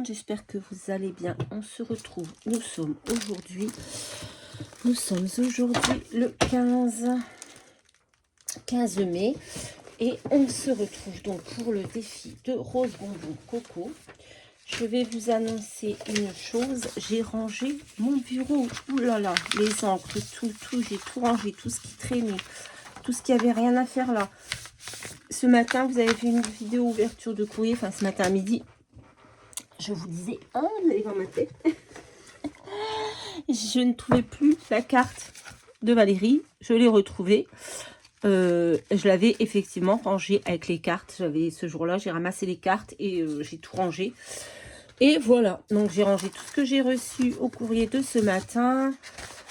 monde, j'espère que vous allez bien. On se retrouve, nous sommes aujourd'hui le 15 mai et on se retrouve donc pour le défi de Rose Bonbon Coco. Je vais vous annoncer une chose, j'ai rangé mon bureau. Ouh là là, les encres, tout, j'ai tout rangé, tout ce qui traînait, tout ce qui avait rien à faire là. Ce matin, vous avez fait une vidéo ouverture de courrier, enfin ce matin à midi. Je vous disais, oh, vous allez voir ma tête. Je ne trouvais plus la carte de Valérie. Je l'ai retrouvée. Je l'avais effectivement rangée avec les cartes. J'avais ce jour-là, j'ai ramassé les cartes et j'ai tout rangé. Et voilà, donc j'ai rangé tout ce que j'ai reçu au courrier de ce matin.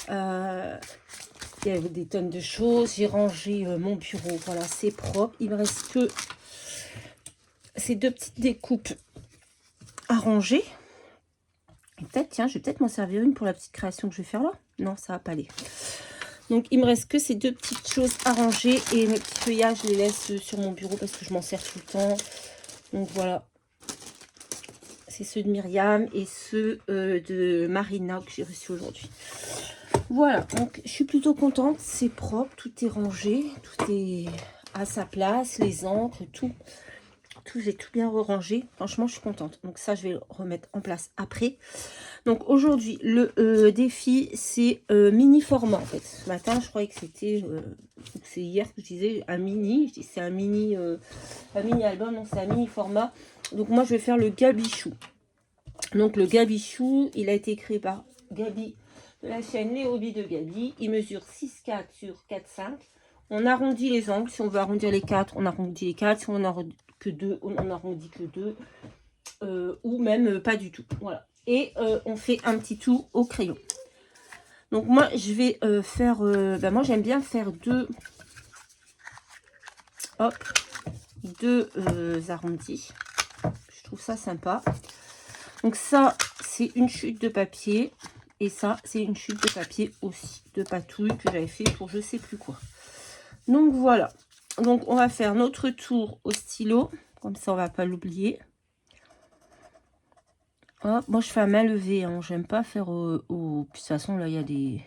Il y avait des tonnes de choses. J'ai rangé mon bureau. Voilà, c'est propre. Il me reste que ces deux petites découpes à ranger. Et peut-être, tiens, je vais peut-être m'en servir une pour la petite création que je vais faire là. Non, ça va pas aller. Donc, il me reste que ces deux petites choses à ranger. Et mes petits feuillages, je les laisse sur mon bureau parce que je m'en sers tout le temps. Donc, voilà. C'est ceux de Myriam et ceux de Marina que j'ai reçus aujourd'hui. Voilà. Donc, je suis plutôt contente. C'est propre. Tout est rangé. Tout est à sa place. Les encres, tout. J'ai tout bien rangé. Franchement, je suis contente. Donc, ça, je vais le remettre en place après. Donc aujourd'hui, le défi, c'est mini format en fait. Ce matin, je croyais que c'était, c'est hier que je disais un mini. Je dis c'est un mini album, non, c'est un mini format. Donc moi, je vais faire le Gabichou. Donc le Gabichou, il a été créé par Gabi de la chaîne Les Hobbies de Gabi. Il mesure 6,4 sur 4,5. On arrondit les angles. Si on veut arrondir les 4, on arrondit les 4. Si on en arrondit que 2, on en arrondit que 2. Ou même pas du tout. Voilà. Et on fait un petit tour au crayon. Donc moi je vais faire, moi j'aime bien faire deux arrondis. Je trouve ça sympa. Donc ça c'est une chute de papier et ça c'est une chute de papier aussi, de patouille que j'avais fait pour je sais plus quoi. Donc voilà. Donc on va faire notre tour au stylo, comme ça on va pas l'oublier. Hop, moi je fais à main levée, hein. J'aime pas faire au... Puis de toute façon là il y a des...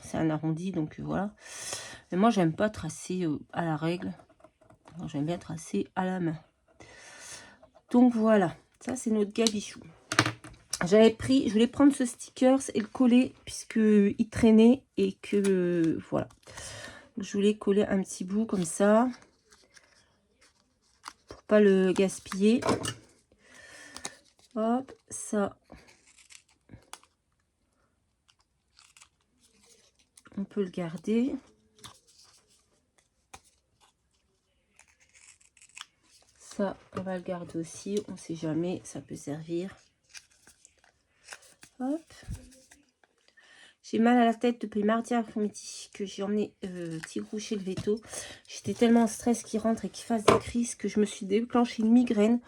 C'est un arrondi donc voilà. Mais moi j'aime pas tracer à la règle. J'aime bien tracer à la main. Donc voilà, ça c'est notre Gabichou. J'avais pris, je voulais prendre ce sticker et le coller puisque il traînait et que voilà. Je voulais coller un petit bout comme ça pour pas le gaspiller. Hop, ça. On peut le garder. Ça, on va le garder aussi. On sait jamais, ça peut servir. Hop. J'ai mal à la tête depuis mardi après-midi que j'ai emmené Tigrou chez le veto. J'étais tellement en stress qu'il rentre et qu'il fasse des crises que je me suis déclenché une migraine.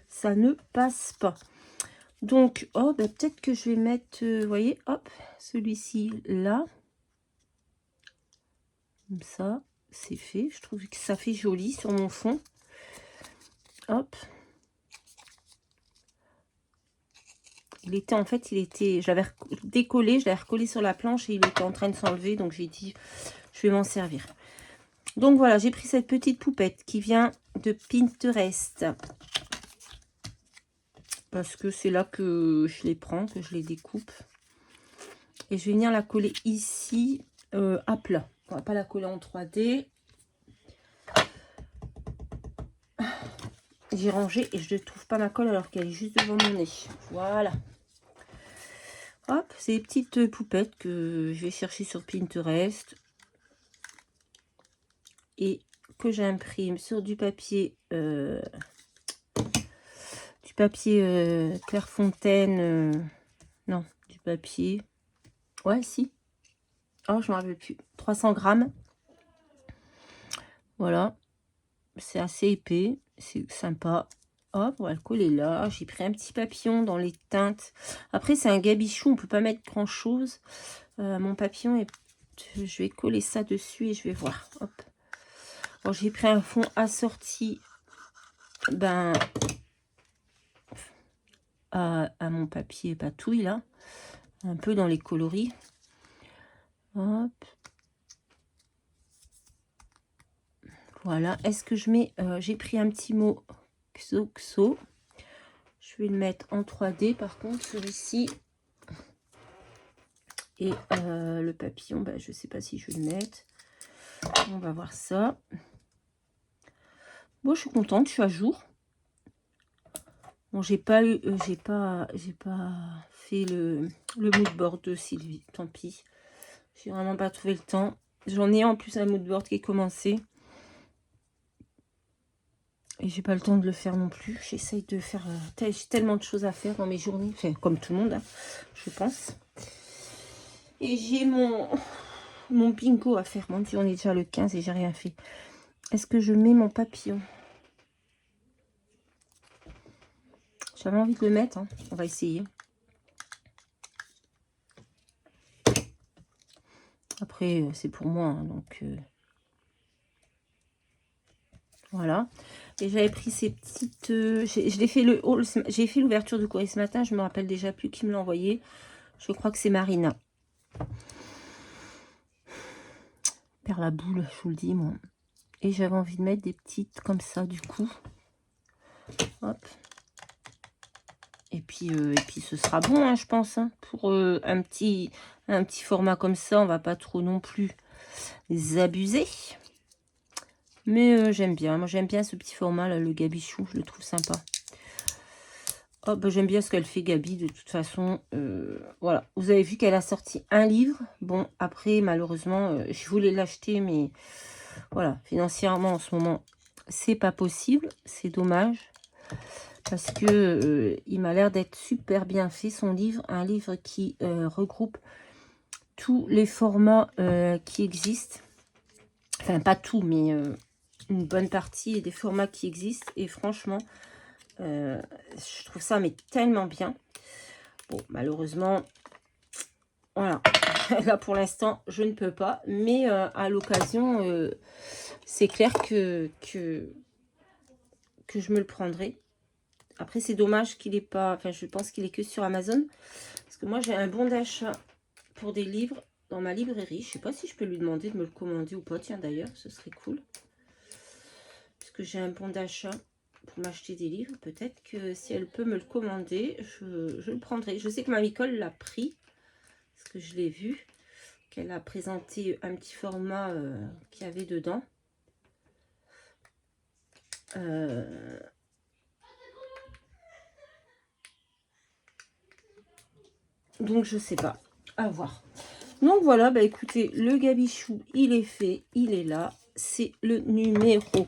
Ça ne passe pas. Donc, oh, peut-être que je vais mettre, vous voyez, hop, celui-ci là. Comme ça, c'est fait. Je trouve que ça fait joli sur mon fond. Hop. Il était, en fait, je l'avais décollé, je l'avais recollé sur la planche et il était en train de s'enlever. Donc, j'ai dit, je vais m'en servir. Donc, voilà, j'ai pris cette petite poupette qui vient de Pinterest. Parce que c'est là que je les prends, que je les découpe. Et je vais venir la coller ici à plat. On va pas la coller en 3D. J'ai rangé et je ne trouve pas ma colle alors qu'elle est juste devant mon nez. Voilà. Hop, c'est des petites poupettes que je vais chercher sur Pinterest. Et que j'imprime sur du papier Clairefontaine. Non, du papier. Ouais, si. Oh, je ne me rappelle plus. 300 grammes. Voilà. C'est assez épais. C'est sympa. Hop, on va le coller là. J'ai pris un petit papillon dans les teintes. Après, c'est un Gabichou. On peut pas mettre grand chose. Mon papillon, je vais coller ça dessus et je vais voir. Hop. Alors, j'ai pris un fond assorti. à mon papier patouille, là. Un peu dans les coloris. Hop. Voilà. Est-ce que je mets... j'ai pris un petit mot XOXO. Je vais le mettre en 3D, par contre, celui-ci. Et le papillon, bah, je ne sais pas si je vais le mettre. On va voir ça. Bon, je suis contente, je suis à jour. Bon, j'ai pas fait le mood board de Sylvie, tant pis. J'ai vraiment pas trouvé le temps. J'en ai en plus un mood board qui est commencé. Et j'ai pas le temps de le faire non plus. J'essaye de faire... j'ai tellement de choses à faire dans mes journées. Enfin, comme tout le monde, hein, je pense. Et j'ai mon bingo à faire. Mon Dieu, on est déjà le 15 et j'ai rien fait. Est-ce que je mets mon papillon? J'avais envie de le mettre. Hein. On va essayer. Après, c'est pour moi. Hein, donc, voilà. Et j'avais pris ces petites... j'ai fait le haul. J'ai fait l'ouverture du courrier ce matin. Je me rappelle déjà plus qui me l'a envoyé. Je crois que c'est Marina. Perd la boule, je vous le dis, moi. Et j'avais envie de mettre des petites comme ça, du coup. Hop. Et puis ce sera bon, hein, je pense. Hein, pour un petit format comme ça, on va pas trop non plus les abuser. Mais j'aime bien. Moi, j'aime bien ce petit format, là, le Gabichou. Je le trouve sympa. Oh, bah, j'aime bien ce qu'elle fait, Gabi, de toute façon. Voilà. Vous avez vu qu'elle a sorti un livre. Bon, après, malheureusement, je voulais l'acheter, mais voilà, financièrement, en ce moment, c'est pas possible. C'est dommage. Parce que il m'a l'air d'être super bien fait, son livre. Un livre qui regroupe tous les formats qui existent. Enfin, pas tout, mais une bonne partie des formats qui existent. Et franchement, je trouve ça mais tellement bien. Bon, malheureusement, voilà. Là, pour l'instant, je ne peux pas. Mais à l'occasion, c'est clair que je me le prendrai. Après, c'est dommage qu'il n'est pas... Enfin, je pense qu'il est que sur Amazon. Parce que moi, j'ai un bon d'achat pour des livres dans ma librairie. Je ne sais pas si je peux lui demander de me le commander ou pas. Tiens, d'ailleurs, ce serait cool. Parce que j'ai un bon d'achat pour m'acheter des livres. Peut-être que si elle peut me le commander, je le prendrai. Je sais que ma Nicole l'a pris. Parce que je l'ai vu. Qu'elle a présenté un petit format qu'il y avait dedans. Donc, je sais pas. À voir. Donc, voilà. Bah, écoutez, le Gabichou, il est fait. Il est là. C'est le numéro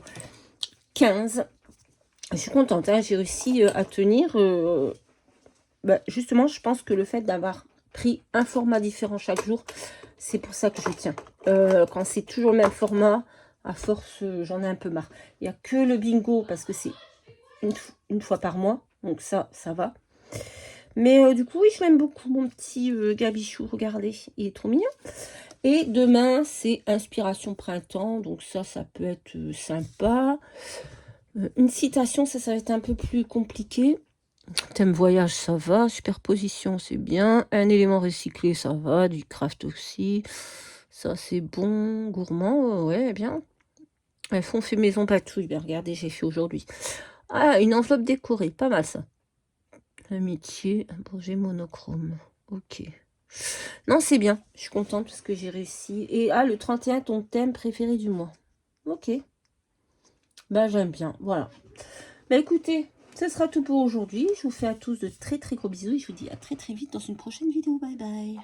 15. Je suis contente. Hein, j'ai réussi à tenir. Bah, justement, je pense que le fait d'avoir pris un format différent chaque jour, c'est pour ça que je tiens. Quand c'est toujours le même format, à force, j'en ai un peu marre. Il n'y a que le bingo parce que c'est une fois par mois. Donc ça va. Mais du coup, oui, je l'aime beaucoup, mon petit Gabichou. Regardez, il est trop mignon. Et demain, c'est Inspiration Printemps. Donc ça peut être sympa. Une citation, ça va être un peu plus compliqué. Thème voyage, ça va. Superposition, c'est bien. Un élément recyclé, ça va. Du craft aussi. Ça, c'est bon. Gourmand, ouais, bien. Elles font fait maison patouille. Ben, regardez, j'ai fait aujourd'hui. Ah, une enveloppe décorée. Pas mal, ça. Amitié, un projet monochrome. Ok. Non, c'est bien. Je suis contente parce que j'ai réussi. Et, le 31, ton thème préféré du mois. Ok. Ben, j'aime bien. Voilà. Ben, écoutez, ce sera tout pour aujourd'hui. Je vous fais à tous de très très gros bisous et je vous dis à très très vite dans une prochaine vidéo. Bye bye.